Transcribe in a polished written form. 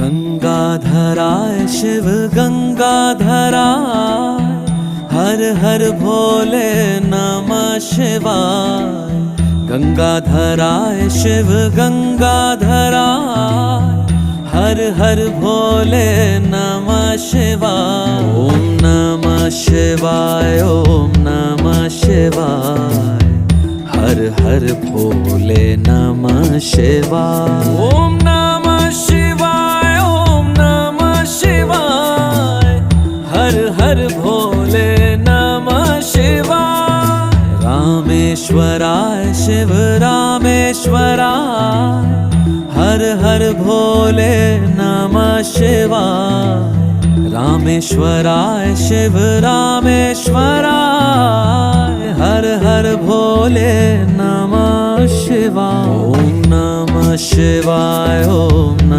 गंगाधराय शिव गंगाधराय, हर हर भोले नमः शिवाय। गंगाधराय शिव गंगाधराय, हर हर भोले नमः शिवाय। ओम नमः शिवाय, ओम नमः शिवाय, हर हर भोले नमः शिवाय। ओम नमः शिवाय, ओम नमः शिवाय, हर हर भोले नमः शिवाय। रामेश्वराय शिव रामेश्वराय, हर हर भोले नमः शिवाय। रामेश्वराय शिव रामेश्वराय, हर हर भोले नमः शिवाय। ओम नमः शिवाय, ओम